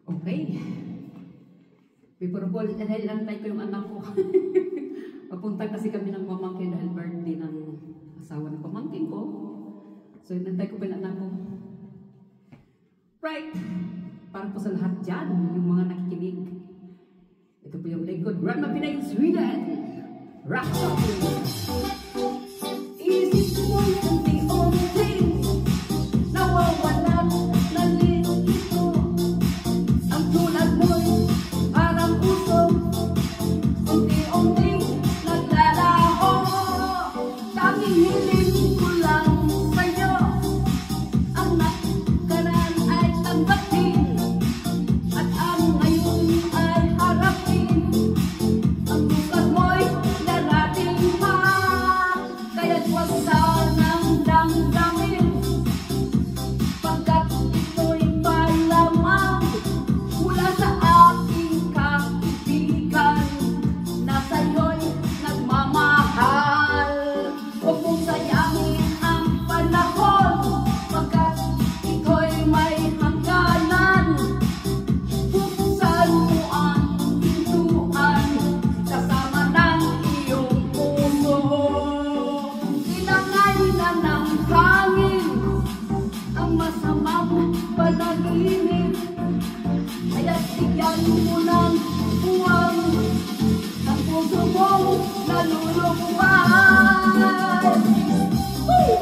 Okay. Before all, dahil antay ko yung anak ko. Papunta kasi kami ng pamangkin dahil birthday ng asawa ng pamangkin ko. So, inantay ko pa yung anak ko. Right. Para po sa lahat dyan, yung mga nakikinig. Ito po yung lingkod. Grandma Pinay, Sweden. Rock song. Isip ko yung the only thing nawawala na lito. Ang tulad mo'y parang usok, unti-unting naglalaho. Tanging hiling ko lang sa'yo, ang nakaraan ay tanggapin, at ang ngayon ay harapin. Ang bukas mo'y darating pa, kaya't huwag sanang damdamin, pagkat ito'y palamang mula sa aking kaibigan na sa'yo'y nagmamahal. Huwag mong sayangin ang panahon, pagkat ito'y may hangganan. Buksan mo ang pintuan kasama ng iyong puso. Tinangay na ng hangin ang masamang panaginip, kaya't bigyan mo ng buwang ang puso mong naluluwag. Woo!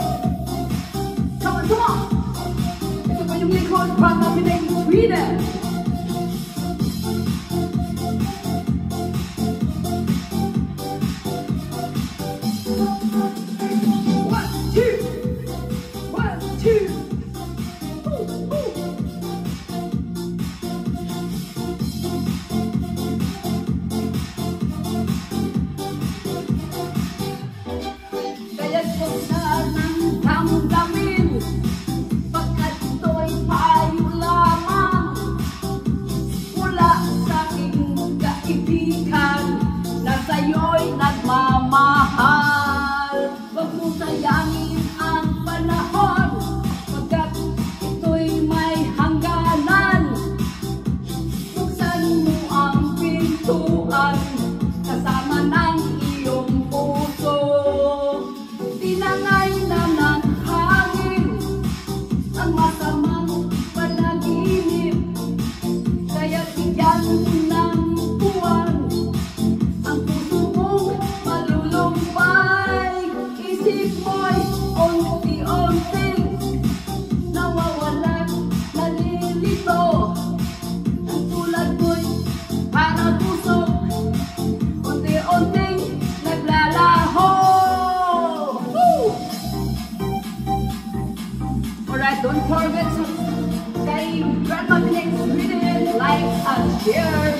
Come on, come on! Ito pa yung likod, Grandma Pinay, Sweden. One, two! One, two! Woo, woo! Kaya't huwag sanang damdamin, pagkat ito'y payo lamang mula sa aking kaibigan na sa'yo'y nagmamahal. Huwag mo sayangin ang panahon, pagkat ito'y may hangganan. Buksan mo ang pintuan kasama ng iyong puso. Tinangay na ng hangin ang masamang panaginip, kaya bigyan mo ng buwan ang puso mong malulumbay. Isip mo'y unti-unting nawawalan, nalilito. Ang tulad mo'y parang usok, unti-unting naglalaho. Woo! Alright, don't forget to kay Grandma Pinay, Sweden, like and share.